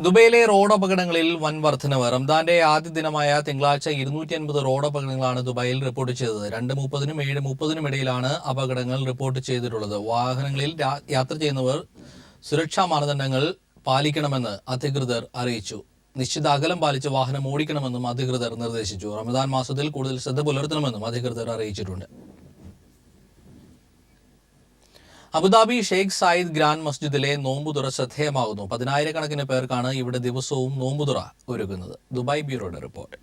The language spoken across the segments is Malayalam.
ദുബൈയിലെ റോഡ് അപകടങ്ങളിൽ വൻ വർധനവ്. റംദാന്റെ ആദ്യ ദിനമായ തിങ്കളാഴ്ച 250 റോഡ് അപകടങ്ങളാണ് ദുബായിൽ റിപ്പോർട്ട് ചെയ്തത്. 2:30-നും 7:30-നും ഇടയിലാണ് അപകടങ്ങൾ റിപ്പോർട്ട് ചെയ്തിട്ടുള്ളത്. വാഹനങ്ങളിൽ യാത്ര ചെയ്യുന്നവർ സുരക്ഷാ മാനദണ്ഡങ്ങൾ പാലിക്കണമെന്ന് അധികൃതർ അറിയിച്ചു. നിശ്ചിത അകലം പാലിച്ച് വാഹനം ഓടിക്കണമെന്നും അധികൃതർ നിർദ്ദേശിച്ചു. റമദാൻ മാസത്തിൽ കൂടുതൽ ശ്രദ്ധ പുലർത്തണമെന്നും അധികൃതർ അറിയിച്ചിട്ടുണ്ട്. അബുദാബി ഷെയ്ഖ് സായിദ് ഗ്രാൻഡ് മസ്ജിദിലെ നോമ്പുതുറ ശ്രദ്ധേയമാകുന്നു. 10,000-കണക്കിന് പേർക്കാണ് ഇവിടെ ദിവസവും നോമ്പുതുറ ഒരുക്കുന്നത്. ദുബായ് ബ്യൂറോയുടെ റിപ്പോർട്ട്.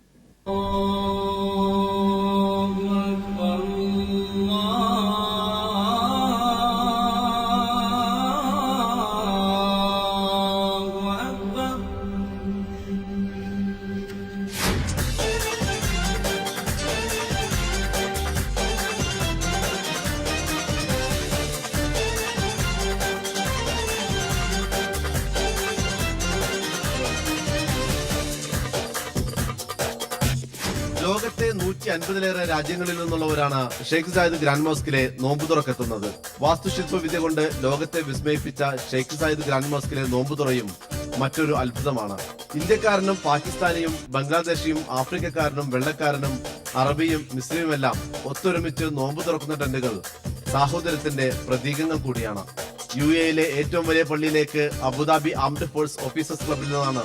ലോകത്തെ 150-ലേറെ രാജ്യങ്ങളിൽ നിന്നുള്ളവരാണ് ഷെയ്ഖ് സായിദ് ഗ്രാൻഡ് മോസ്കിലെ നോമ്പുതുറക്കെത്തുന്നത്. വാസ്തുശില്പ വിദ്യ കൊണ്ട് ലോകത്തെ വിസ്മയിപ്പിച്ച ഷെയ്ഖ് സായിദ് ഗ്രാൻഡ് മോസ്കിലെ നോമ്പുതുറയും മറ്റൊരു അത്ഭുതമാണ്. ഇന്ത്യക്കാരനും പാകിസ്ഥാനിയും ബംഗ്ലാദേശിയും ആഫ്രിക്കക്കാരനും വെള്ളക്കാരനും അറബിയും മിസ്ലിമുമെല്ലാം ഒത്തൊരുമിച്ച് നോമ്പു തുറക്കുന്ന ടെന്റുകൾ സാഹോദര്യത്തിന്റെ പ്രതീകങ്ങൾ കൂടിയാണ്. UAE-യിലെ ഏറ്റവും വലിയ പള്ളിയിലേക്ക് അബുദാബി ആംഡ് ഫോഴ്സ് ഓഫീസേഴ്സ് ക്ലബിൽ നിന്നാണ്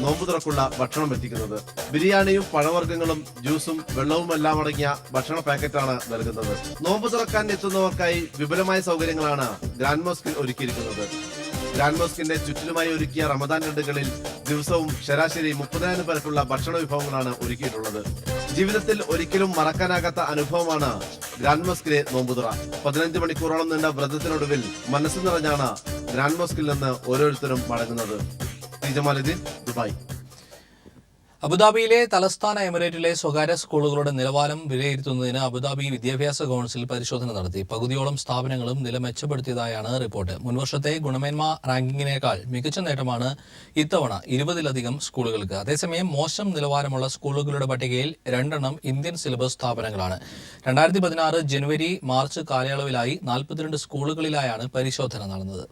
നോമ്പു തുറക്കുള്ള ഭക്ഷണം എത്തിക്കുന്നത്. ബിരിയാണിയും പഴവർഗ്ഗങ്ങളും ജ്യൂസും വെള്ളവുമെല്ലാം അടങ്ങിയ ഭക്ഷണ പാക്കറ്റാണ് നൽകുന്നത്. നോമ്പു തുറക്കാൻ എത്തുന്നവർക്കായി വിപുലമായ സൗകര്യങ്ങളാണ് ഗ്രാൻഡ് മോസ്കിൽ ഒരുക്കിയിരിക്കുന്നത്. ഗ്രാൻഡ് മോസ്കിന്റെ ചുറ്റിലുമായി ഒരുക്കിയ റമദാൻ ടെന്റുകളിൽ ദിവസവും ശരാശരി 30,000 പേർക്കുള്ള ഭക്ഷണ വിഭവങ്ങളാണ് ഒരുക്കിയിട്ടുള്ളത്. ജീവിതത്തിൽ ഒരിക്കലും മറക്കാനാകാത്ത അനുഭവമാണ് ഗ്രാൻഡ് മോസ്കിലെ നോമ്പുതുറ. 15 മണിക്കൂറോളം നീണ്ട വ്രതത്തിനൊടുവിൽ മനസ്സ് നിറഞ്ഞാണ് ഗ്രാൻഡ് മോസ്കിൽ നിന്ന് ഓരോരുത്തരും മടങ്ങുന്നത്. ജമാലുദ്ദീൻ, ദുബായ്. അബുദാബിയിലെ തലസ്ഥാന എമിറേറ്റിലെ സ്വകാര്യ സ്കൂളുകളുടെ നിലവാരം വിലയിരുത്തുന്നതിന് അബുദാബി വിദ്യാഭ്യാസ കൌൺസിൽ പരിശോധന നടത്തി. പകുതിയോളം സ്ഥാപനങ്ങളും നില മെച്ചപ്പെടുത്തിയതായാണ് റിപ്പോർട്ട്. മുൻവർഷത്തെ ഗുണമേന്മ റാങ്കിങ്ങിനേക്കാൾ മികച്ച നേട്ടമാണ് ഇത്തവണ 20-ലധികം സ്കൂളുകൾക്ക്. അതേസമയം മോശം നിലവാരമുള്ള സ്കൂളുകളുടെ പട്ടികയിൽ 2 ഇന്ത്യൻ സിലബസ് സ്ഥാപനങ്ങളാണ്. 2016 ജനുവരി-മാർച്ച് കാലയളവിലായി 42 സ്കൂളുകളിലായാണ് പരിശോധന നടന്നത്.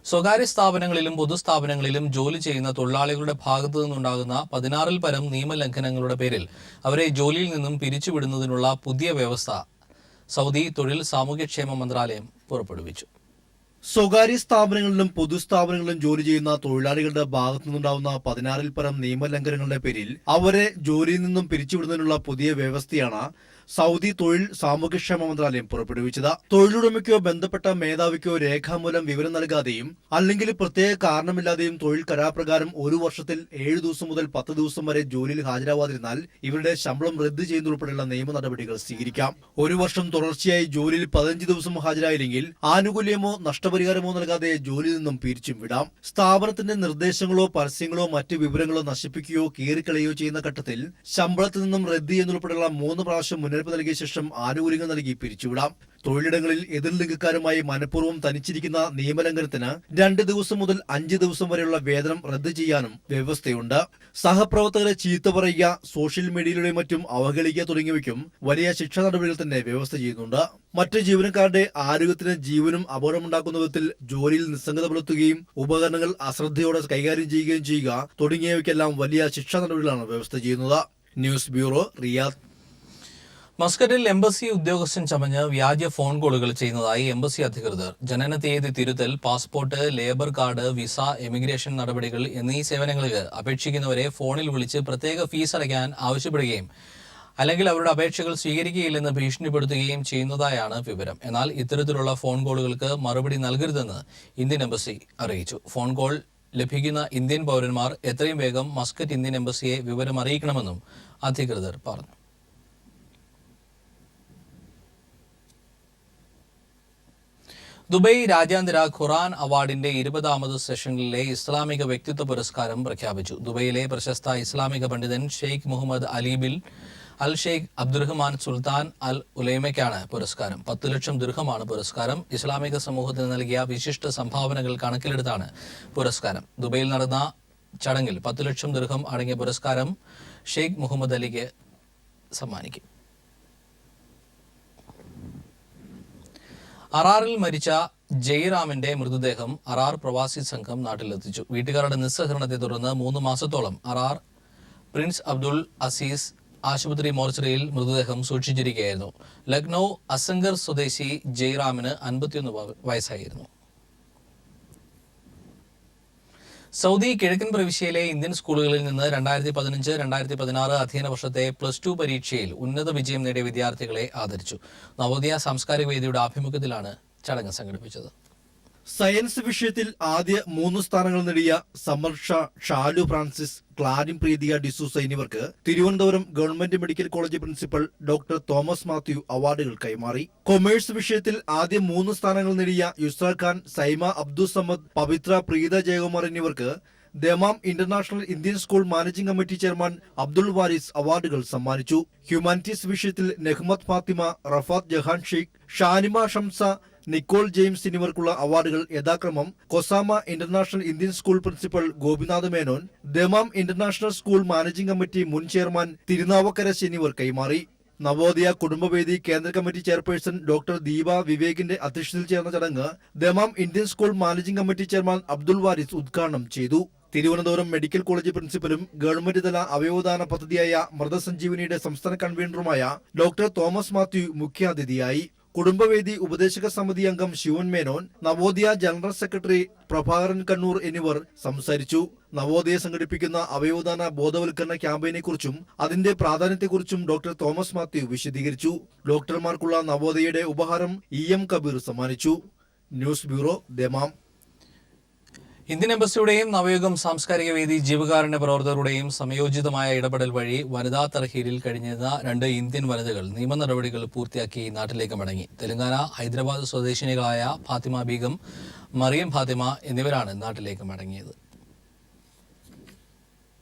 സ്വകാര്യ സ്ഥാപനങ്ങളിലും പൊതുസ്ഥാപനങ്ങളിലും ജോലി ചെയ്യുന്ന തൊഴിലാളികളുടെ ഭാഗത്തു നിന്നുണ്ടാകുന്ന 16-ൽ പരം നിയമലംഘനങ്ങളുടെ പേരിൽ അവരെ ജോലിയിൽ നിന്നും പിരിച്ചുവിടുന്നതിനുള്ള പുതിയ വ്യവസ്ഥ സൗദി തൊഴിൽ സാമൂഹ്യക്ഷേമ മന്ത്രാലയം പുറപ്പെടുവിച്ചു. സ്വകാര്യ സ്ഥാപനങ്ങളിലും പൊതുസ്ഥാപനങ്ങളിലും ജോലി ചെയ്യുന്ന തൊഴിലാളികളുടെ ഭാഗത്തു നിന്നുണ്ടാവുന്ന 16-ൽ പരം നിയമലംഘനങ്ങളുടെ പേരിൽ അവരെ ജോലിയിൽ നിന്നും പിരിച്ചുവിടുന്നതിനുള്ള പുതിയ വ്യവസ്ഥയാണ് സൗദി തൊഴിൽ സാമൂഹ്യക്ഷേമ മന്ത്രാലയം പുറപ്പെടുവിച്ചത്. തൊഴിലുടമയ്ക്കോ ബന്ധപ്പെട്ട മേധാവിക്കോ രേഖാമൂലം വിവരം നൽകാതെയും അല്ലെങ്കിൽ പ്രത്യേക കാരണമില്ലാതെയും തൊഴിൽ കരാർപ്രകാരം 1 വർഷത്തിൽ 7 ദിവസം മുതൽ 10 ദിവസം വരെ ജോലിയിൽ ഹാജരാവാതിരുന്നാൽ ഇവരുടെ ശമ്പളം റദ്ദ് ചെയ്യുന്നതുൾപ്പെടെയുള്ള നിയമ നടപടികൾ സ്വീകരിക്കാം. 1 വർഷം തുടർച്ചയായി ജോലിയിൽ 15 ദിവസം ഹാജരായില്ലെങ്കിൽ ആനുകൂല്യമോ നഷ്ടപരിഹാരമോ നൽകാതെ ജോലിയിൽ നിന്നും പിരിച്ചും വിടാം. സ്ഥാപനത്തിന്റെ നിർദ്ദേശങ്ങളോ പരസ്യങ്ങളോ മറ്റ് വിവരങ്ങളോ നശിപ്പിക്കുകയോ കീറിക്കളയോ ചെയ്യുന്ന ഘട്ടത്തിൽ ശമ്പളത്തിൽ നിന്നും റദ്ദ് ചെയ്യുന്നതുൾപ്പെടെയുള്ള 3 പ്രാവശ്യം മുന്നറിയിപ്പ് നൽകിയ ശേഷം ആനുകൂല്യങ്ങൾ നൽകി പിരിച്ചുവിടാം. തൊഴിലിടങ്ങളിൽ എതിർലിംഗക്കാരുമായി മനഃപൂർവ്വം തനിച്ചിരിക്കുന്ന നിയമലംഘനത്തിന് 2 ദിവസം മുതൽ 5 ദിവസം വരെയുള്ള വേതനം റദ്ദ് ചെയ്യാനും വ്യവസ്ഥയുണ്ട്. സഹപ്രവർത്തകരെ ചീത്ത പറയുക, സോഷ്യൽ മീഡിയയിലൂടെ മറ്റും അവഹേളിക്കുക തുടങ്ങിയവയ്ക്കും വലിയ ശിക്ഷാ നടപടികൾ തന്നെ വ്യവസ്ഥ ചെയ്യുന്നുണ്ട്. മറ്റ് ജീവനക്കാരുടെ ആരോഗ്യത്തിന് ജീവനും അപകടമുണ്ടാക്കുന്ന വിധത്തിൽ ജോലിയിൽ നിസ്സംഗത പുലർത്തുകയും ഉപകരണങ്ങൾ അശ്രദ്ധയോടെ കൈകാര്യം ചെയ്യുകയും ചെയ്യുക തുടങ്ങിയവയ്ക്കെല്ലാം വലിയ ശിക്ഷാ നടപടികളാണ് വ്യവസ്ഥ ചെയ്യുന്നത്. News bureau, Riyadh. മസ്കറ്റിൽ എംബസി ഉദ്യോഗസ്ഥൻ ചമഞ്ഞ് വ്യാജ ഫോൺ കോളുകൾ ചെയ്യുന്നതായി എംബസി അധികൃതർ. ജനന തീയതി തിരുത്തൽ, passport, labour card, visa, emigration നടപടികൾ എന്നീ സേവനങ്ങൾക്ക് അപേക്ഷിക്കുന്നവരെ ഫോണിൽ വിളിച്ച് പ്രത്യേക ഫീസ് അടയ്ക്കാൻ ആവശ്യപ്പെടുകയും അല്ലെങ്കിൽ അവരുടെ അപേക്ഷകൾ സ്വീകരിക്കുകയില്ലെന്ന് ഭീഷണിപ്പെടുത്തുകയും ചെയ്യുന്നതായാണ് വിവരം. എന്നാൽ ഇത്തരത്തിലുള്ള ഫോൺ കോളുകൾക്ക് മറുപടി നൽകരുതെന്ന് ഇന്ത്യൻ എംബസി അറിയിച്ചു. ഫോൺ കോൾ ലഭിക്കുന്ന ഇന്ത്യൻ പൗരന്മാർ എത്രയും വേഗം മസ്കറ്റ് ഇന്ത്യൻ എംബസിയെ വിവരം അറിയിക്കണമെന്നും അധികൃതർ പറഞ്ഞു. ദുബൈ രാജ്യാന്തര ഖുറാൻ അവാർഡിന്റെ 20ാമത് സെഷനിലെ ഇസ്ലാമിക വ്യക്തിത്വ പുരസ്കാരം പ്രഖ്യാപിച്ചു. ദുബൈയിലെ പ്രശസ്ത ഇസ്ലാമിക പണ്ഡിതൻ ഷെയ്ഖ് മുഹമ്മദ് അലി ബിൻ അൽ ഷെയ്ഖ് അബ്ദുറഹ്മാൻ സുൽത്താൻ അൽ ഉലൈമയ്ക്കാണ് പുരസ്കാരം. 10 ലക്ഷം ദിർഹമാണ് പുരസ്കാരം. ഇസ്ലാമിക സമൂഹത്തിന് നൽകിയ വിശിഷ്ട സംഭാവനകൾ കണക്കിലെടുത്താണ് പുരസ്കാരം. ദുബൈയിൽ നടന്ന ചടങ്ങിൽ 10 ലക്ഷം ദിർഹം അടങ്ങിയ പുരസ്കാരം ഷെയ്ഖ് മുഹമ്മദ് അലിക്ക് സമ്മാനിക്കും. അറാറിൽ മരിച്ച ജയറാമിന്റെ മൃതദേഹം അറാർ പ്രവാസി സംഘം നാട്ടിലെത്തിച്ചു. വീട്ടുകാരുടെ നിസ്സഹകരണത്തെ തുടർന്ന് 3 മാസത്തോളം അറാർ പ്രിൻസ് അബ്ദുൾ അസീസ് ആശുപത്രി മോർച്ചറിയിൽ മൃതദേഹം സൂക്ഷിച്ചിരിക്കുകയായിരുന്നു. ലക്നൌ അസംഗർ സ്വദേശി ജയറാമിന് 51 വയസ്സായിരുന്നു. സൗദി കിഴക്കൻ പ്രവിശ്യയിലെ ഇന്ത്യൻ സ്കൂളുകളിൽ നിന്ന് 2015-2016 അധ്യയന വർഷത്തെ +2 പരീക്ഷയിൽ ഉന്നത വിജയം നേടിയ വിദ്യാർത്ഥികളെ ആദരിച്ചു. നവോദയ സാംസ്കാരിക വേദിയുടെ ആഭിമുഖ്യത്തിലാണ് ചടങ്ങ് സംഘടിപ്പിച്ചത്. സയൻസ് വിഷയത്തിൽ ആദ്യ 3 സ്ഥാനങ്ങൾ നേടിയ സമർഷ, ഷാലു ഫ്രാൻസിസ്, ക്ലാരിൻ പ്രീതിയ ഡിസൂസ എന്നിവർക്ക് Thiruvananthapuram government medical college principal doctor Thomas Mathew അവാർഡുകൾ കൈമാറി. കൊമേഴ്സ് വിഷയത്തിൽ ആദ്യ 3 സ്ഥാനങ്ങൾ നേടിയ യുസ്ര ഖാൻ, സൈമ അബ്ദുൾ സമദ്, പവിത്ര പ്രീത ജയകുമാർ എന്നിവർക്ക് Dammam international Indian school managing committee chairman Abdul Waris അവാർഡുകൾ സമ്മാനിച്ചു. ഹ്യൂമാനിറ്റീസ് വിഷയത്തിൽ നെഹ്മദ് ഫാത്തിമ, റഫാത്ത് ജഹാൻ ഷെയ്ഖ്, ഷാനിമ ഷംസ, നിക്കോൾ ജെയിംസ് എന്നിവർക്കുള്ള അവാർഡുകൾ യഥാക്രമം കൊസാമ international Indian school principal Gopinath Menon, Dammam international school managing committee മുൻ ചെയർമാൻ തിരുനാവക്കരശ് എന്നിവർ കൈമാറി. നവോദയ കുടുംബവേദി കേന്ദ്ര കമ്മിറ്റി ചെയർപേഴ്സൺ ഡോക്ടർ ദീപ വിവേകിന്റെ അധ്യക്ഷതയിൽ ചേർന്ന ചടങ്ങ് Dammam Indian school managing committee chairman Abdul Waris ഉദ്ഘാടനം ചെയ്തു. തിരുവനന്തപുരം മെഡിക്കൽ കോളേജ് പ്രിൻസിപ്പലും ഗവൺമെന്റ് തല അവയവദാന പദ്ധതിയായ മൃതസഞ്ജീവനിയുടെ സംസ്ഥാന കൺവീനറുമായ ഡോക്ടർ തോമസ് മാത്യു മുഖ്യാതിഥിയായി. കുടുംബവേദി ഉപദേശക സമിതി അംഗം ശിവൻ മേനോൻ, നവോദയ ജനറൽ സെക്രട്ടറി പ്രഭാകരൻ കണ്ണൂർ എന്നിവർ സംസാരിച്ചു. നവോദയ സംഘടിപ്പിക്കുന്ന അവയവദാന ബോധവൽക്കരണ ക്യാമ്പയിനെക്കുറിച്ചും അതിന്റെ പ്രാധാന്യത്തെക്കുറിച്ചും ഡോക്ടർ തോമസ് മാത്യു വിശദീകരിച്ചു. ഡോക്ടർമാർക്കുള്ള നവോദയയുടെ ഉപഹാരം EM കബീർ സമ്മാനിച്ചു. News bureau, Dammam. ഇന്ത്യൻ എംബസിയുടെയും നവയുഗം സാംസ്കാരിക വേദി ജീവകാരുണ്യ പ്രവർത്തകരുടെയും സംയോജിതമായ ഇടപെടൽ വഴി വനിതാ തർഹീലിൽ കഴിഞ്ഞിരുന്ന 2 ഇന്ത്യൻ വനിതകൾ നിയമ നടപടികൾ പൂർത്തിയാക്കി നാട്ടിലേക്ക് മടങ്ങി. തെലങ്കാന ഹൈദരാബാദ് സ്വദേശിനികളായ ഫാത്തിമ ബീഗം, മറിയം ഫാത്തിമ എന്നിവരാണ് നാട്ടിലേക്ക് മടങ്ങിയത്.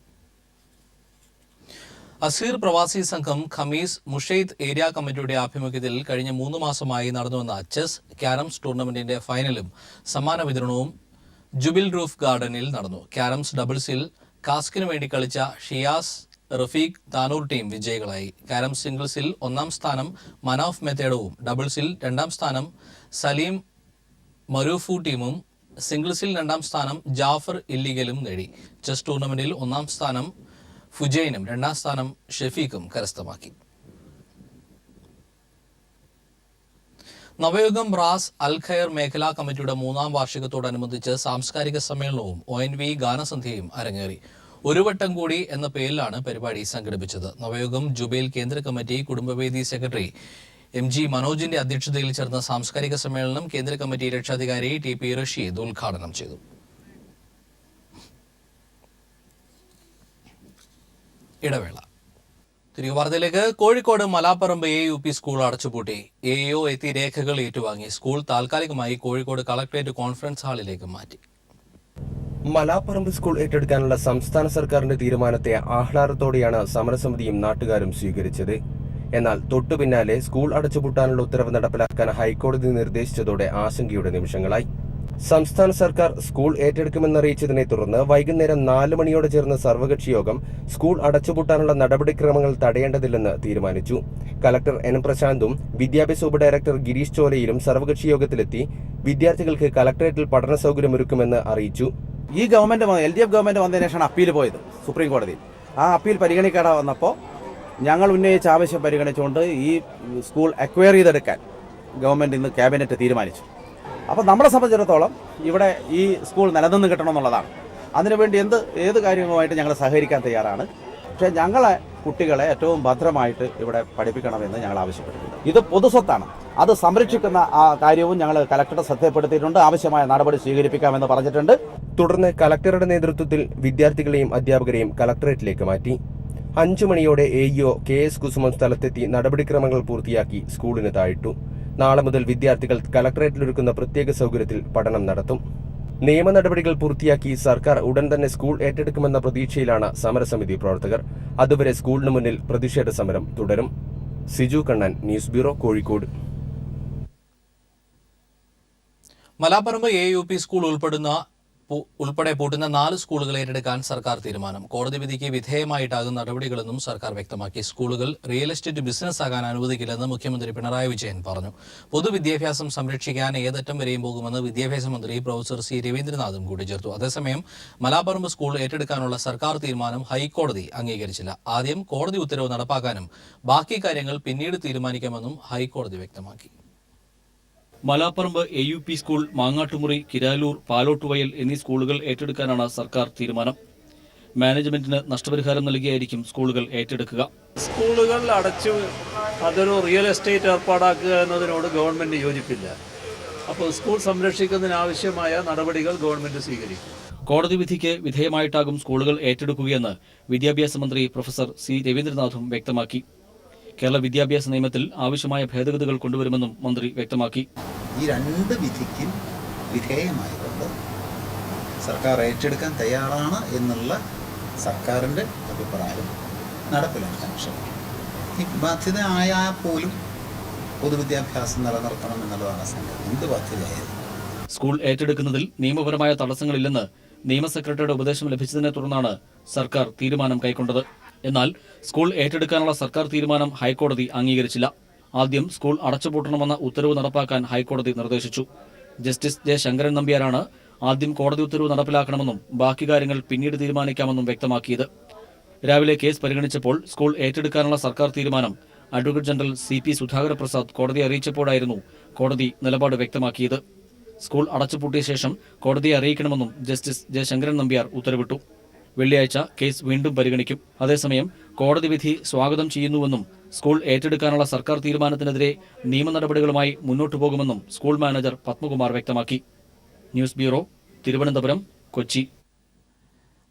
അസീർ പ്രവാസി സംഘം ഖമീസ് മുഷെയ്ദ് ഏരിയ കമ്മിറ്റിയുടെ ആഭിമുഖ്യത്തിൽ കഴിഞ്ഞ 3 മാസമായി നടന്നുവന്ന ചെസ് ക്യാരംസ് ടൂർണമെന്റിന്റെ ഫൈനലും സമ്മാന വിതരണവും ജുബിൽ റൂഫ് ഗാർഡനിൽ നടന്നു. ക്യാരംസ് ഡബിൾസിൽ കാസ്കിനു വേണ്ടി കളിച്ച ഷിയാസ്, റഫീഖ്, താനൂർ ടീം വിജയികളായി. ക്യാരംസ് സിംഗിൾസിൽ 1ാം സ്ഥാനം മനാഫ് മെത്തേഡവും, ഡബിൾസിൽ 2ാം സ്ഥാനം സലീം മരൂഫു ടീമും, സിംഗിൾസിൽ 2ാം സ്ഥാനം ജാഫർ ഇല്ലിഗലും നേടി. ചെസ് ടൂർണമെന്റിൽ 1ാം സ്ഥാനം ഫുജൈനും 2ാം സ്ഥാനം ഷെഫീഖും കരസ്ഥമാക്കി. നവയുഗം റാസ് അൽ ഖൈർ മേഖലാ കമ്മിറ്റിയുടെ 3ാം വാർഷികത്തോടനുബന്ധിച്ച് സാംസ്കാരിക സമ്മേളനവും ONV ഗാനസന്ധ്യയും അരങ്ങേറി. ഒരു വട്ടം കൂടി എന്ന പേരിലാണ് പരിപാടി സംഘടിപ്പിച്ചത്. നവയുഗം ജുബൈൽ കേന്ദ്ര കമ്മിറ്റി കുടുംബവേദി സെക്രട്ടറി MG മനോജിന്റെ അധ്യക്ഷതയിൽ ചേർന്ന സാംസ്കാരിക സമ്മേളനം കേന്ദ്ര കമ്മിറ്റി രക്ഷാധികാരി TP റഷീദ് ഉദ്ഘാടനം ചെയ്തു. ഇടവേള. തിരികെ വാർത്തയിലേക്ക്. കോഴിക്കോട് മലാപ്പറമ്പ് AUP സ്കൂൾ അടച്ചുപൂട്ടി. AEO എത്തി രേഖകൾ ഏറ്റുവാങ്ങി. സ്കൂൾ താൽക്കാലികമായി കോഴിക്കോട് കളക്ടറേറ്റ് കോൺഫറൻസ് ഹാളിലേക്ക് മാറ്റി. മലാപ്പറമ്പ് സ്കൂൾ ഏറ്റെടുക്കാനുള്ള സംസ്ഥാന സർക്കാരിന്റെ തീരുമാനത്തെ ആഹ്ലാദത്തോടെയാണ് സമരസമിതിയും നാട്ടുകാരും സ്വീകരിച്ചത്. എന്നാൽ തൊട്ടു പിന്നാലെ സ്കൂൾ അടച്ചുപൂട്ടാനുള്ള ഉത്തരവ് നടപ്പിലാക്കാൻ ഹൈക്കോടതി നിർദ്ദേശിച്ചതോടെ ആശങ്കയുടെ നിമിഷങ്ങളായി. സംസ്ഥാന സർക്കാർ സ്കൂൾ ഏറ്റെടുക്കുമെന്നറിയിച്ചതിനെ തുടർന്ന് വൈകുന്നേരം 4 മണിയോടെ ചേർന്ന സർവകക്ഷി യോഗം സ്കൂൾ അടച്ചുപൂട്ടാനുള്ള നടപടിക്രമങ്ങൾ തടയേണ്ടതില്ലെന്ന് തീരുമാനിച്ചു. കളക്ടർ N പ്രശാന്തും വിദ്യാഭ്യാസ ഉപഡയറക്ടർ ഗിരീഷ് ചോലയിലും സർവകക്ഷി യോഗത്തിലെത്തി വിദ്യാർത്ഥികൾക്ക് കളക്ടറേറ്റിൽ പഠന സൗകര്യമൊരുക്കുമെന്ന് അറിയിച്ചു. ഈ ഗവൺമെന്റ് LDF ഗവൺമെന്റ് വന്നതിന് ശേഷമാണ് അപ്പീൽ പോയത് സുപ്രീം കോടതിയിൽ. ആ അപ്പീൽ പരിഗണിക്കാതെ വന്നപ്പോൾ ഞങ്ങൾ ഉന്നയിച്ച ആവശ്യം പരിഗണിച്ചുകൊണ്ട് ഈ സ്കൂൾ അക്വയർ ചെയ്തെടുക്കാൻ ഗവൺമെന്റ് ഇന്ന് ക്യാബിനറ്റ് തീരുമാനിച്ചു. അപ്പോൾ നമ്മളെ സംബന്ധിച്ചിടത്തോളം ഇവിടെ ഈ സ്കൂൾ നിലനിന്ന് കിട്ടണമെന്നുള്ളതാണ്. അതിനുവേണ്ടി ഏത് കാര്യങ്ങളുമായിട്ട് ഞങ്ങൾ സഹകരിക്കാൻ തയ്യാറാണ്. പക്ഷേ ഞങ്ങളെ കുട്ടികളെ ഏറ്റവും ഭദ്രമായിട്ട് ഇവിടെ പഠിപ്പിക്കണമെന്ന് ഞങ്ങൾ ആവശ്യപ്പെട്ടിട്ടുണ്ട്. ഇത് പൊതുസ്വത്താണ്, അത് സംരക്ഷിക്കുന്ന ആ കാര്യവും ഞങ്ങൾ കലക്ടറുടെ ശ്രദ്ധപ്പെടുത്തിയിട്ടുണ്ട്. ആവശ്യമായ നടപടി സ്വീകരിപ്പിക്കാമെന്ന് പറഞ്ഞിട്ടുണ്ട്. തുടർന്ന് കളക്ടറുടെ നേതൃത്വത്തിൽ വിദ്യാർത്ഥികളെയും അധ്യാപകരെയും കളക്ടറേറ്റിലേക്ക് മാറ്റി. 5 മണിയോടെ AEO KS കുസുമം സ്ഥലത്തെത്തി നടപടിക്രമങ്ങൾ പൂർത്തിയാക്കി സ്കൂളിന് താഴിട്ടു. നാളെ മുതൽ വിദ്യാർത്ഥികൾ കളക്ടറേറ്റിലൊരുക്കുന്ന പ്രത്യേക സൗകര്യത്തിൽ പഠനം നടത്തും. നിയമ നടപടികൾ പൂർത്തിയാക്കി സർക്കാർ ഉടൻ തന്നെ സ്കൂൾ ഏറ്റെടുക്കുമെന്ന പ്രതീക്ഷയിലാണ് സമരസമിതി പ്രവർത്തകർ. അതുവരെ സ്കൂളിന് മുന്നിൽ പ്രതിഷേധ സമരം തുടരും. Siju Kannan, news bureau, Kozhikode. Malaparamba AUP school ഉൾപ്പെടുന്ന ഉൾപ്പെടെ പൂട്ടുന്ന 4 സ്കൂളുകൾ ഏറ്റെടുക്കാൻ സർക്കാർ തീരുമാനം. കോടതി വിധിക്ക് വിധേയമായിട്ടാകും നടപടികളെന്നും സർക്കാർ വ്യക്തമാക്കി. സ്കൂളുകൾ റിയൽ എസ്റ്റേറ്റ് ബിസിനസ് ആകാൻ അനുവദിക്കില്ലെന്ന് മുഖ്യമന്ത്രി പിണറായി വിജയൻ പറഞ്ഞു. പൊതുവിദ്യാഭ്യാസം സംരക്ഷിക്കാൻ ഏതറ്റം വരെയും പോകുമെന്ന് വിദ്യാഭ്യാസ മന്ത്രി പ്രൊഫസർ സി രവീന്ദ്രനാഥും കൂട്ടിച്ചേർത്തു. അതേസമയം മലാപ്പറമ്പ് സ്കൂൾ ഏറ്റെടുക്കാനുള്ള സർക്കാർ തീരുമാനം ഹൈക്കോടതി അംഗീകരിച്ചില്ല. ആദ്യം കോടതി ഉത്തരവ് നടപ്പാക്കാനും ബാക്കി കാര്യങ്ങൾ പിന്നീട് തീരുമാനിക്കാമെന്നും ഹൈക്കോടതി വ്യക്തമാക്കി. മലാപ്പറമ്പ് AUP സ്കൂൾ, മാങ്ങാട്ടുമുറി, കിരാലൂർ, പാലോട്ടുവയൽ എന്നീ സ്കൂളുകൾ ഏറ്റെടുക്കാനാണ് സർക്കാർ തീരുമാനം. മാനേജ്മെന്റിന് നഷ്ടപരിഹാരം നൽകിയായിരിക്കും സ്കൂളുകൾ ഏറ്റെടുക്കുക. സ്കൂളുകൾ അടച്ചു അതൊരു റിയൽ എസ്റ്റേറ്റ് ഏർപ്പാടാക്കുക എന്നതിനോട് ഗവൺമെന്റ് യോജിപ്പില്ല. അപ്പോൾ സ്കൂൾ സംരക്ഷിക്കുന്നതിനാവശ്യമായ നടപടികൾ ഗവൺമെന്റ് സ്വീകരിക്കും. കോടതി വിധിക്ക് വിധേയമായിട്ടാകും സ്കൂളുകൾ ഏറ്റെടുക്കുകയെന്ന് വിദ്യാഭ്യാസ മന്ത്രി പ്രൊഫസർ സി രവീന്ദ്രനാഥും വ്യക്തമാക്കി. കേരള വിദ്യാഭ്യാസ നിയമത്തിൽ ആവശ്യമായ ഭേദഗതികൾ കൊണ്ടുവരുമെന്നും മന്ത്രി വ്യക്തമാക്കി. ഈ 2 വിധിക്കും വിധേയമായതുകൊണ്ട് സർക്കാർ ഏറ്റെടുക്കാൻ തയ്യാറാണ് എന്നുള്ള സർക്കാരിൻ്റെ അഭിപ്രായം നടപ്പിലാക്കാൻ ശ്രമിക്കും. ഈ ബാധ്യത ആയാൽ പോലും പൊതുവിദ്യാഭ്യാസം നിലനിർത്തണം എന്നുള്ളതാണ് സംഗതി. എന്ത് ബാധ്യതയായാലും സ്കൂൾ ഏറ്റെടുക്കുന്നതിൽ നിയമപരമായ തടസ്സങ്ങളില്ലെന്ന് നിയമ സെക്രട്ടറിയുടെ ഉപദേശം ലഭിച്ചതിനെ തുടർന്നാണ് സർക്കാർ തീരുമാനം കൈക്കൊണ്ടത്. എന്നാൽ സ്കൂൾ ഏറ്റെടുക്കാനുള്ള സർക്കാർ തീരുമാനം ഹൈക്കോടതി അംഗീകരിച്ചില്ല. ആദ്യം സ്കൂൾ അടച്ചുപൂട്ടണമെന്ന ഉത്തരവ് നടപ്പാക്കാൻ ഹൈക്കോടതി നിർദ്ദേശിച്ചു. ജസ്റ്റിസ് ജെ ശങ്കരൻ നമ്പ്യാരാണ് ആദ്യം കോടതി ഉത്തരവ് നടപ്പിലാക്കണമെന്നും ബാക്കി കാര്യങ്ങൾ പിന്നീട് തീരുമാനിക്കാമെന്നും വ്യക്തമാക്കിയത്. രാവിലെ കേസ് പരിഗണിച്ചപ്പോൾ സ്കൂൾ ഏറ്റെടുക്കാനുള്ള സർക്കാർ തീരുമാനം advocate general CP Sudhakara Prasad കോടതിയെ അറിയിച്ചപ്പോഴായിരുന്നു കോടതി നിലപാട് വ്യക്തമാക്കിയത്. സ്കൂൾ അടച്ചുപൂട്ടിയ ശേഷം കോടതിയെ അറിയിക്കണമെന്നും ജസ്റ്റിസ് ജെ ശങ്കരൻ നമ്പ്യാർ ഉത്തരവിട്ടു. വെള്ളിയാഴ്ച കേസ് വീണ്ടും പരിഗണിക്കും. അതേസമയം കോടതി വിധി സ്വാഗതം ചെയ്യുന്നുവെന്നും സ്കൂൾ ഏറ്റെടുക്കാനുള്ള സർക്കാർ തീരുമാനത്തിനെതിരെ നിയമ നടപടികളുമായി മുന്നോട്ടു പോകുമെന്നും സ്കൂൾ മാനേജർ പത്മകുമാർ വ്യക്തമാക്കി. News bureau, Thiruvananthapuram, Kochi.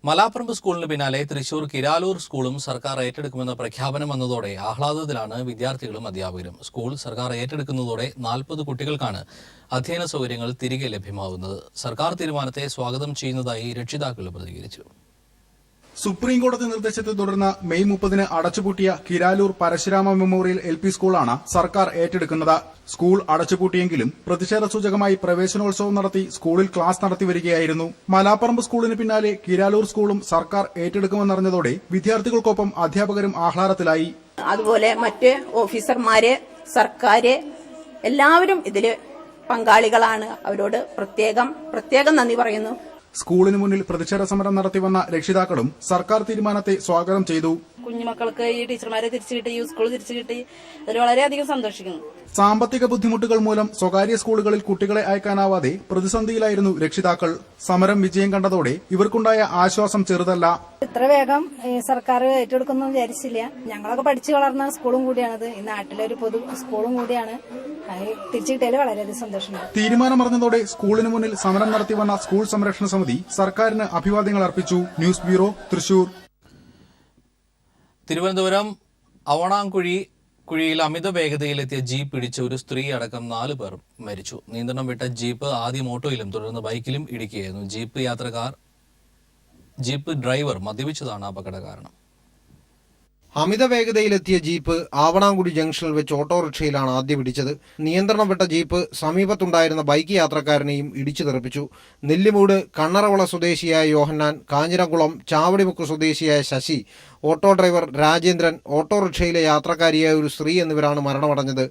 മലാപ്പറമ്പ് സ്കൂളിന് പിന്നാലെ തൃശൂർ കിരാലൂർ സ്കൂളും സർക്കാർ ഏറ്റെടുക്കുമെന്ന പ്രഖ്യാപനം വന്നതോടെ ആഹ്ലാദത്തിലാണ് വിദ്യാർത്ഥികളും അധ്യാപകരും. സ്കൂൾ സർക്കാർ ഏറ്റെടുക്കുന്നതോടെ 40 കുട്ടികൾക്കാണ് അധ്യയന സൗകര്യങ്ങൾ തിരികെ ലഭ്യമാവുന്നത്. സർക്കാർ തീരുമാനത്തെ സ്വാഗതം ചെയ്യുന്നതായി രക്ഷിതാക്കൾ പ്രതികരിച്ചു. സുപ്രീം കോടതി നിർദ്ദേശത്തെ തുടർന്ന് മെയ് 30 അടച്ചുപൂട്ടിയ കിരാലൂർ പരശുരാമ മെമ്മോറിയൽ LP സ്കൂളാണ് സർക്കാർ ഏറ്റെടുക്കുന്നത്. സ്കൂൾ അടച്ചുപൂട്ടിയെങ്കിലും പ്രതിഷേധ സൂചകമായി പ്രവേശനോത്സവം നടത്തി സ്കൂളിൽ ക്ലാസ് നടത്തി വരികയായിരുന്നു. മലാപ്പറമ്പ് സ്കൂളിന് പിന്നാലെ കിരാലൂർ സ്കൂളും സർക്കാർ ഏറ്റെടുക്കുമെന്നറിഞ്ഞതോടെ വിദ്യാർത്ഥികൾക്കൊപ്പം അധ്യാപകരും ആഹ്ലാദത്തിലായി. അതുപോലെ മറ്റ് ഓഫീസർമാര്, സർക്കാര് എല്ലാവരും ഇതില് പങ്കാളികളാണ്. അവരോട് പ്രത്യേകം നന്ദി പറയുന്നു. സ്കൂളിന് മുന്നിൽ പ്രതിഷേധ സമരം നടത്തിവന്ന രക്ഷിതാക്കളും സർക്കാർ തീരുമാനത്തെ സ്വാഗതം ചെയ്തു. കുഞ്ഞുമക്കൾക്ക് ഈ ടീച്ചർമാരെ തിരിച്ചു കിട്ടി, ഈ സ്കൂൾ തിരിച്ചു കിട്ടി, അതിൽ വളരെയധികം സന്തോഷിക്കുന്നു. സാമ്പത്തിക ബുദ്ധിമുട്ടുകൾ മൂലം സ്വകാര്യ സ്കൂളുകളിൽ കുട്ടികളെ അയക്കാനാവാതെ പ്രതിസന്ധിയിലായിരുന്നു രക്ഷിതാക്കൾ. സമരം വിജയം കണ്ടതോടെ ഇവർക്കുണ്ടായ ആശ്വാസം ചെറുതല്ല. ഇത്ര വേഗം സർക്കാർ ഏറ്റെടുക്കുന്നു വിചാരിച്ചില്ല. ഞങ്ങളൊക്കെ പഠിച്ചു വളർന്ന സ്കൂളും കൂടിയാണത്. ഈ നാട്ടിലൊരു പൊതു സ്കൂളും കൂടിയാണ്. തിരിച്ചു കിട്ടിയാൽ വളരെയധികം സന്തോഷമുണ്ട്. തീരുമാനമറിഞ്ഞതോടെ സ്കൂളിന് മുന്നിൽ സമരം നടത്തിവന്ന സ്കൂൾ സംരക്ഷണ സമിതി സർക്കാരിന് അഭിവാദ്യങ്ങൾ അർപ്പിച്ചു. News bureau, Thrissur. തിരുവനന്തപുരം അവണാംകുഴിയിൽ അമിത വേഗതയിലെത്തിയ ജീപ്പ് ഇടിച്ച് ഒരു സ്ത്രീ അടക്കം 4 പേർ മരിച്ചു. നിയന്ത്രണം വിട്ട ജീപ്പ് ആദ്യം ഓട്ടോയിലും തുടർന്ന് ബൈക്കിലും ഇടിക്കുകയായിരുന്നു. ജീപ്പ് ഡ്രൈവർ മദ്യപിച്ചതാണ് അപകട കാരണം. അമിത വേഗതയിലെത്തിയ ജീപ്പ് ആവണാംകുടി ജംഗ്ഷനിൽ വെച്ച് ഓട്ടോറിക്ഷയിലാണ് ആദ്യം ഇടിച്ചത്. നിയന്ത്രണം വിട്ട ജീപ്പ് സമീപത്തുണ്ടായിരുന്ന ബൈക്ക് യാത്രക്കാരനെയും ഇടിച്ചു തെറിപ്പിച്ചു. നെല്ലിമൂട് കണ്ണറവള സ്വദേശിയായ യോഹന്നാൻ, കാഞ്ഞിരംകുളം ചാവടിമുക്ക് സ്വദേശിയായ ശശി, ഓട്ടോ ഡ്രൈവർ രാജേന്ദ്രൻ, ഓട്ടോറിക്ഷയിലെ യാത്രക്കാരിയായ ഒരു സ്ത്രീ എന്നിവരാണ് മരണമടഞ്ഞത്.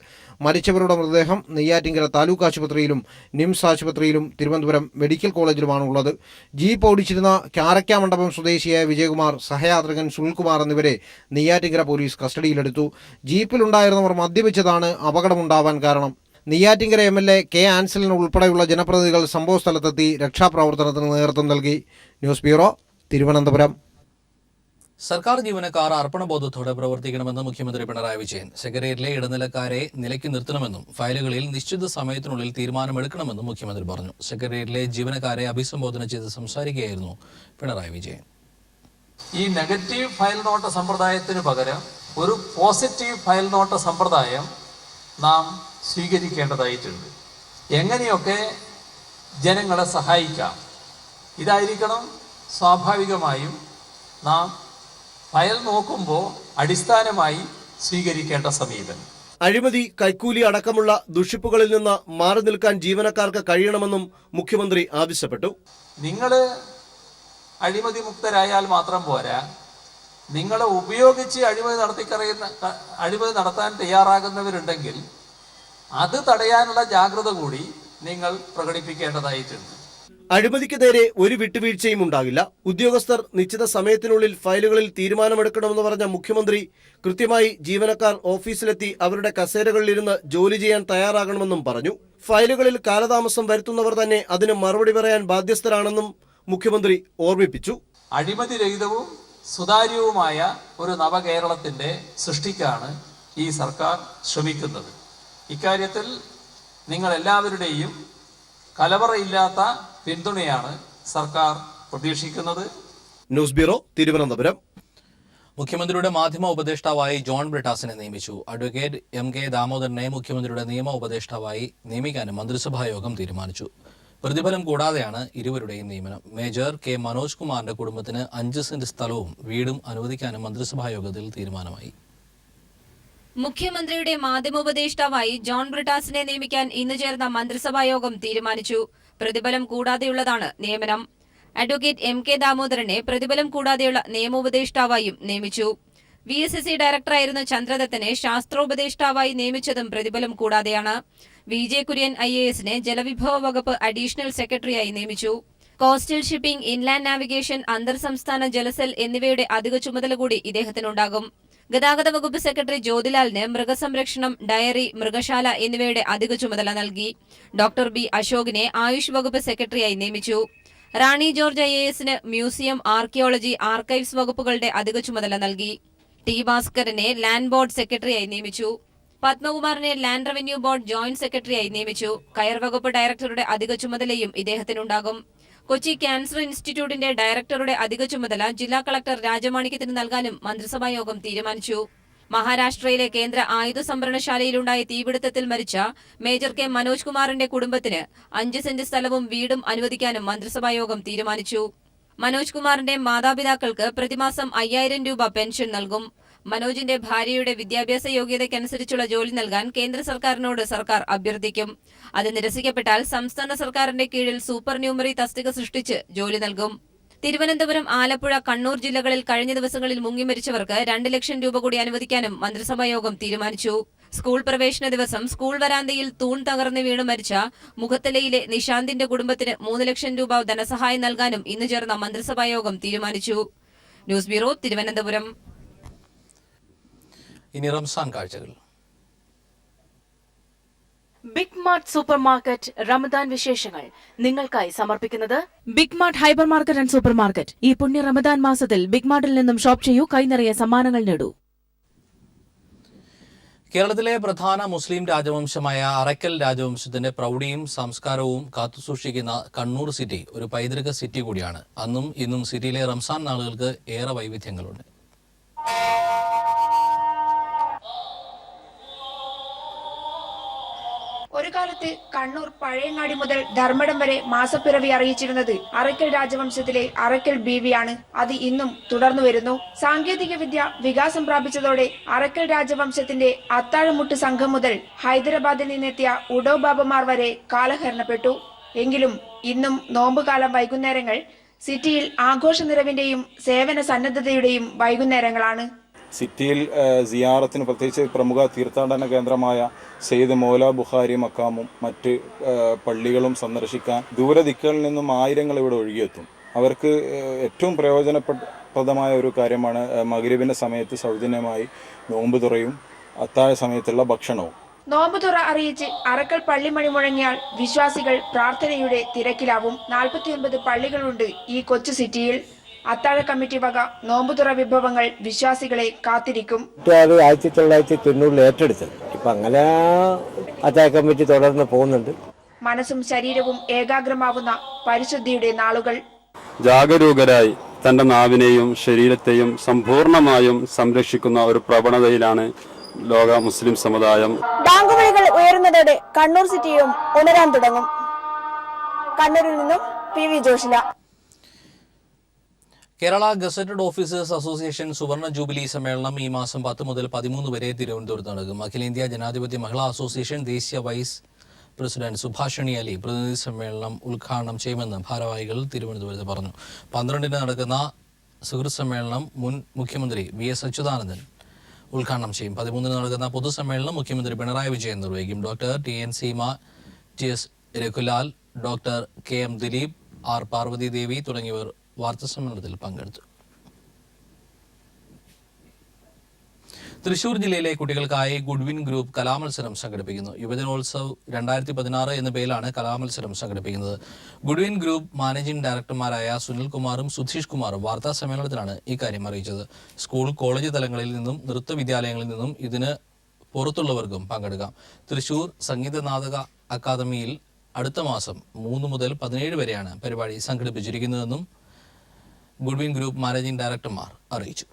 മരിച്ചവരുടെ മൃതദേഹം നെയ്യാറ്റിങ്കര താലൂക്ക് ആശുപത്രിയിലും നിംസ് ആശുപത്രിയിലും തിരുവനന്തപുരം മെഡിക്കൽ കോളേജിലുമാണ് ഉള്ളത്. ജീപ്പ് ഓടിച്ചിരുന്ന കാരക്കാമണ്ഡപം സ്വദേശിയായ വിജയകുമാർ, സഹയാത്രികൻ സുനിൽകുമാർ എന്നിവരെ നെയ്യാറ്റിങ്കര പോലീസ് കസ്റ്റഡിയിലെടുത്തു. ജീപ്പിലുണ്ടായിരുന്നവർ മദ്യപിച്ചതാണ് അപകടമുണ്ടാവാൻ കാരണം. നെയ്യാറ്റിങ്കര MLA കെ ആൻസലിന് ഉൾപ്പെടെയുള്ള ജനപ്രതിനിധികൾ സംഭവസ്ഥലത്തെത്തി രക്ഷാപ്രവർത്തനത്തിന് നേതൃത്വം നൽകി. News bureau, Thiruvananthapuram. സർക്കാർ ജീവനക്കാർ അർപ്പണബോധത്തോടെ പ്രവർത്തിക്കണമെന്ന് മുഖ്യമന്ത്രി പിണറായി വിജയൻ. സെക്രട്ടേറിയറ്റിലെ ഇടനിലക്കാരെ നിലയ്ക്ക് നിർത്തണമെന്നും ഫയലുകളിൽ നിശ്ചിത സമയത്തിനുള്ളിൽ തീരുമാനമെടുക്കണമെന്നും മുഖ്യമന്ത്രി പറഞ്ഞു. സെക്രട്ടേറിയറ്റിലെ ജീവനക്കാരെ അഭിസംബോധന ചെയ്ത് സംസാരിക്കുകയായിരുന്നു പിണറായി വിജയൻ. ഈ നെഗറ്റീവ് ഫയൽ നോട്ട് സമ്പ്രദായത്തിന് പകരം ഒരു പോസിറ്റീവ് ഫയൽ നോട്ട് സമ്പ്രദായം നാം സ്വീകരിക്കേണ്ടതായിട്ടുണ്ട്. എങ്ങനെയൊക്കെ ജനങ്ങളെ സഹായിക്കാം, ഇതായിരിക്കണം സ്വാഭാവികമായും നാം ഫയൽ നോക്കുമ്പോൾ അടിസ്ഥാനമായി സ്വീകരിക്കേണ്ട സമീപനം. അഴിമതി, കൈക്കൂലി അടക്കമുള്ള ദുഷിപ്പുകളിൽ നിന്ന് മാറി നിൽക്കാൻ ജീവനക്കാർക്ക് കഴിയണമെന്നും മുഖ്യമന്ത്രി ആവശ്യപ്പെട്ടു. നിങ്ങൾ അഴിമതി മുക്തരായാൽ മാത്രം പോരാ, നിങ്ങളെ ഉപയോഗിച്ച് അഴിമതി നടത്താൻ തയ്യാറാകുന്നവരുണ്ടെങ്കിൽ അത് തടയാനുള്ള ജാഗ്രത കൂടി നിങ്ങൾ പ്രകടിപ്പിക്കേണ്ടതായിട്ടുണ്ട്. അഴിമതിക്ക് നേരെ ഒരു വിട്ടുവീഴ്ചയും ഉണ്ടാകില്ല. ഉദ്യോഗസ്ഥർ നിശ്ചിത സമയത്തിനുള്ളിൽ ഫയലുകളിൽ തീരുമാനമെടുക്കണമെന്ന് പറഞ്ഞ മുഖ്യമന്ത്രി കൃത്യമായി ജീവനക്കാർ ഓഫീസിലെത്തി അവരുടെ കസേരകളിലിരുന്ന് ജോലി ചെയ്യാൻ തയ്യാറാകണമെന്നും പറഞ്ഞു. ഫയലുകളിൽ കാലതാമസം വരുത്തുന്നവർ തന്നെ അതിന് മറുപടി പറയാൻ ബാധ്യസ്ഥരാണെന്നും മുഖ്യമന്ത്രി ഓർമ്മിപ്പിച്ചു. അഴിമതി രഹിതവും സുതാര്യവുമായ ഒരു നവകേരളത്തിന്റെ സൃഷ്ടിക്കാണ് ഈ സർക്കാർ ശ്രമിക്കുന്നത്. ഇക്കാര്യത്തിൽ നിങ്ങൾ എല്ലാവരുടെയും കലവറയില്ലാത്ത പിന്തുണയാണ് സർക്കാർ പ്രതീക്ഷിക്കുന്നത്. News bureau, Thiruvananthapuram. മുഖ്യമന്ത്രിയുടെ മാധ്യമ ഉപദേഷ്ടാവായി ജോൺ ബ്രിട്ടാസിനെ നിയമിച്ചു. അഡ്വക്കേറ്റ് MK ദാമോദരനെ മുഖ്യമന്ത്രിയുടെ നിയമ ഉപദേഷ്ടാവായി നിയമിക്കാനും മന്ത്രിസഭാ യോഗം തീരുമാനിച്ചു. പ്രതിഫലം കൂടാതെയാണ് ഇരുവരുടെയും നിയമനം. മേജർ K മനോജ് കുമാറിന്റെ കുടുംബത്തിന് 5 സെന്റ് സ്ഥലവും വീടും അനുവദിക്കാനും മന്ത്രിസഭാ യോഗത്തിൽ തീരുമാനമായി. മുഖ്യമന്ത്രിയുടെ മാധ്യമോപദേഷ്ടാവായി ജോൺ ബ്രിട്ടാസിനെ നിയമിക്കാൻ ഇന്ന് ചേർന്ന മന്ത്രിസഭാ യോഗം തീരുമാനിച്ചു. പ്രതിഫലം കൂടാതെയുള്ളതാണ് നിയമനം. അഡ്വക്കേറ്റ് MK ദാമോദരനെ പ്രതിഫലം കൂടാതെയുള്ള നിയമോപദേഷ്ടാവായും നിയമിച്ചു. VSSC ഡയറക്ടറായിരുന്ന ചന്ദ്രദത്തനെ ശാസ്ത്രോപദേഷ്ടാവായി നിയമിച്ചതും പ്രതിഫലം കൂടാതെയാണ്. VJ കുര്യൻ IASനെ ജലവിഭവ വകുപ്പ് അഡീഷണൽ സെക്രട്ടറിയായി നിയമിച്ചു. കോസ്റ്റൽ ഷിപ്പിംഗ്, ഇൻലാൻഡ് നാവിഗേഷൻ, അന്തർ സംസ്ഥാന ജലസെൽ എന്നിവയുടെ അധിക ചുമതല കൂടി ഇദ്ദേഹത്തിനുണ്ടാകും. ഗതാഗത വകുപ്പ് സെക്രട്ടറി ജ്യോതിലാലിന് മൃഗസംരക്ഷണം, ഡയറി, മൃഗശാല എന്നിവയുടെ അധിക ചുമതല നൽകി. ഡോക്ടർ B അശോകിനെ ആയുഷ് വകുപ്പ് സെക്രട്ടറിയായി നിയമിച്ചു. റാണി ജോർജ് IASന് മ്യൂസിയം, ആർക്കിയോളജി, ആർക്കൈവ്സ് വകുപ്പുകളുടെ അധിക ചുമതല നൽകി. T ഭാസ്കരനെ ലാൻഡ് ബോർഡ് സെക്രട്ടറിയായി നിയമിച്ചു. പത്മകുമാറിനെ ലാൻഡ് റവന്യൂ ബോർഡ് ജോയിന്റ് സെക്രട്ടറിയായി നിയമിച്ചു. കയർ വകുപ്പ് ഡയറക്ടറുടെ അധിക ചുമതലയും ഇദ്ദേഹത്തിനുണ്ടാകും. കൊച്ചി ക്യാൻസർ ഇൻസ്റ്റിറ്റ്യൂട്ടിന്റെ ഡയറക്ടറുടെ അധിക ചുമതല ജില്ലാ കളക്ടർ രാജമാണിക്യത്തിന് നൽകാനും മന്ത്രിസഭാ യോഗം തീരുമാനിച്ചു. മഹാരാഷ്ട്രയിലെ കേന്ദ്ര ആയുധ സംഭരണശാലയിലുണ്ടായ തീപിടുത്തത്തിൽ മരിച്ച മേജർ K മനോജ് കുമാറിന്റെ കുടുംബത്തിന് 5 സെന്റ് സ്ഥലവും വീടും അനുവദിക്കാനും മന്ത്രിസഭാ യോഗം തീരുമാനിച്ചു. മനോജ് കുമാറിന്റെ മാതാപിതാക്കൾക്ക് പ്രതിമാസം 5000 രൂപ പെൻഷൻ നൽകും. മനോജിന്റെ ഭാര്യയുടെ വിദ്യാഭ്യാസ യോഗ്യതയ്ക്കനുസരിച്ചുള്ള ജോലി നൽകാൻ കേന്ദ്ര സർക്കാരിനോട് സർക്കാർ അഭ്യർത്ഥിക്കും. അത് നിരസിക്കപ്പെട്ടാൽ സംസ്ഥാന സർക്കാരിന്റെ കീഴിൽ സൂപ്പർ ന്യൂമറി തസ്തിക സൃഷ്ടിച്ച് ജോലി നൽകും. തിരുവനന്തപുരം, ആലപ്പുഴ, കണ്ണൂർ ജില്ലകളിൽ കഴിഞ്ഞ ദിവസങ്ങളിൽ മുങ്ങിമരിച്ചവർക്ക് 2 ലക്ഷം രൂപ കൂടി അനുവദിക്കാനും മന്ത്രിസഭാ യോഗം തീരുമാനിച്ചു. സ്കൂൾ പ്രവേശന ദിവസം സ്കൂൾ വരാന്തയിൽ തൂൺ തകർന്ന് വീണു മരിച്ച മുഖത്തലയിലെ നിശാന്തിന്റെ കുടുംബത്തിന് 3 ലക്ഷം രൂപ ധനസഹായം നൽകാനും ഇന്ന് ചേർന്ന മന്ത്രിസഭാ യോഗം തീരുമാനിച്ചു. News bureau, Thiruvananthapuram. ഇനി റംസാൻ കാഴ്ചകൾ. Big mart supermarket Ramadan വിശേഷങ്ങൾ നിങ്ങൾക്കായി സമർപ്പിക്കുന്നത് big mart hypermarket and supermarket. ഈ പുണ്യ റമദാൻ മാസത്തിൽ ബിഗ് മാർട്ടിൽ നിന്നും ഷോപ്പ് ചെയ്യൂ, കൈനിറയെ സമ്മാനങ്ങൾ നേടൂ. കേരളത്തിലെ പ്രധാന മുസ്ലിം രാജവംശമായ അറക്കൽ രാജവംശത്തിന്റെ പ്രൗഢിയും സംസ്കാരവും കാത്തുസൂക്ഷിക്കുന്ന കണ്ണൂർ സിറ്റി ഒരു പൈതൃക സിറ്റി കൂടിയാണ്. അന്നും ഇന്നും സിറ്റിയിലെ റംസാൻ നാളുകൾക്ക് ഏറെ വൈവിധ്യങ്ങളുണ്ട്. ഒരു കാലത്ത് കണ്ണൂർ പഴയങ്ങാടി മുതൽ ധർമ്മടം വരെ മാസപ്പിറവി അറിയിച്ചിരുന്നത് അറക്കൽ രാജവംശത്തിലെ അറക്കൽ ബീവിയാണ്. അത് ഇന്നും തുടർന്നു വരുന്നു. സാങ്കേതിക വിദ്യ വികാസം പ്രാപിച്ചതോടെ അറക്കൽ രാജവംശത്തിന്റെ അത്താഴമുട്ട് സംഘം മുതൽ ഹൈദരാബാദിൽ നിന്നെത്തിയ ഉഡോ ബാബമാർ വരെ കാലഹരണപ്പെട്ടു. എങ്കിലും ഇന്നും നോമ്പുകാലം വൈകുന്നേരങ്ങൾ സിറ്റിയിൽ ആഘോഷ നിറവിന്റെയും സേവന സന്നദ്ധതയുടെയും വൈകുന്നേരങ്ങളാണ്. സിറ്റിയിൽ സിയാറത്തിന് പ്രത്യേകിച്ച് പ്രമുഖ തീർത്ഥാടന കേന്ദ്രമായ സെയ്ദ് മൗല ബുഖാരി മക്കാമും മറ്റ് പള്ളികളും സന്ദർശിക്കാൻ ദൂരദിക്കുകളിൽ നിന്നും ആയിരങ്ങൾ ഇവിടെ ഒഴുകിയെത്തും. അവർക്ക് ഏറ്റവും പ്രയോജനപ്രദമായ ഒരു കാര്യമാണ് മഗ്രിബിന്റെ സമയത്ത് സൗജന്യമായി നോമ്പ് തുറയും അത്താഴ സമയത്തുള്ള ഭക്ഷണവും. നോമ്പുതുറ അറിയിച്ച് അറക്കൽ പള്ളിമണി മുഴങ്ങിയാൽ വിശ്വാസികൾ പ്രാർത്ഥനയുടെ തിരക്കിലാവും. 49 പള്ളികളുണ്ട് ഈ കൊച്ചു സിറ്റിയിൽ. അത്താഴ കമ്മിറ്റി വക നോമ്പുതുറ വിഭവങ്ങൾ വിശ്വാസികളെ കാത്തിരിക്കും. 1990 ഏറ്റെടുത്തത് ഇപ്പൊ അങ്ങനെ അത്താഴ കമ്മിറ്റി തുടർന്ന് പോകുന്നുണ്ട്. മനസ്സും ശരീരവും ഏകാഗ്രമാവുന്ന പരിശുദ്ധിയുടെ നാളുകൾ. ജാഗരൂകരായി തന്റെ നാവിനെയും ശരീരത്തെയും സമ്പൂർണമായും സംരക്ഷിക്കുന്ന ഒരു പ്രവണതയിലാണ് ലോക മുസ്ലിം സമുദായം. ബാങ്കുവിളികൾ ഉയരുന്നതോടെ കണ്ണൂർ സിറ്റിയും ഉണരാൻ തുടങ്ങും. കണ്ണൂരിൽ നിന്നും PV Joshila. Kerala gazetted officers association സുവർണ ജൂബിലി സമ്മേളനം ഈ മാസം 10 മുതൽ 13 വരെ തിരുവനന്തപുരത്ത് നടക്കും. അഖിലേന്ത്യാ ജനാധിപത്യ മഹിളാ അസോസിയേഷൻ ദേശീയ വൈസ് പ്രസിഡന്റ് സുഭാഷിണി അലി പ്രതിനിധി സമ്മേളനം ഉദ്ഘാടനം ചെയ്യുമെന്ന് ഭാരവാഹികൾ തിരുവനന്തപുരത്ത് പറഞ്ഞു. 12-ന് നടക്കുന്ന സുഹൃത്ത് സമ്മേളനം മുൻ മുഖ്യമന്ത്രി VS അച്യുതാനന്ദൻ ഉദ്ഘാടനം ചെയ്യും. 13-ന് നടക്കുന്ന പൊതുസമ്മേളനം മുഖ്യമന്ത്രി പിണറായി വിജയൻ നിർവഹിക്കും. ഡോക്ടർ TN സീമ, TS രഘുലാൽ, doctor KM Dileep, R Parvathi Devi തുടങ്ങിയവർ വാർത്താസമ്മേളനത്തിൽ പങ്കെടുത്തു. തൃശൂർ ജില്ലയിലെ കുട്ടികൾക്കായി ഗുഡ്വിൻ ഗ്രൂപ്പ് കലാമത്സരം സംഘടിപ്പിക്കുന്നു. യുവജനോത്സവ് 2016 എന്ന പേരിലാണ് കലാമത്സരം സംഘടിപ്പിക്കുന്നത്. ഗുഡ്വിൻ ഗ്രൂപ്പ് മാനേജിംഗ് ഡയറക്ടർമാരായ സുനിൽകുമാറും സുധീഷ് കുമാറും വാർത്താ സമ്മേളനത്തിലാണ് ഇക്കാര്യം അറിയിച്ചത്. സ്കൂൾ, കോളേജ് തലങ്ങളിൽ നിന്നും നൃത്ത വിദ്യാലയങ്ങളിൽ നിന്നും ഇതിന് പുറത്തുള്ളവർക്കും പങ്കെടുക്കാം. തൃശൂർ സംഗീത നാടക അക്കാദമിയിൽ അടുത്ത മാസം 3 മുതൽ 17 വരെയാണ് പരിപാടി സംഘടിപ്പിച്ചിരിക്കുന്നതെന്നും ഗുഡ്വിൻ ഗ്രൂപ്പ് മാനേജിംഗ് ഡയറക്ടർമാർ അറിയിച്ചു.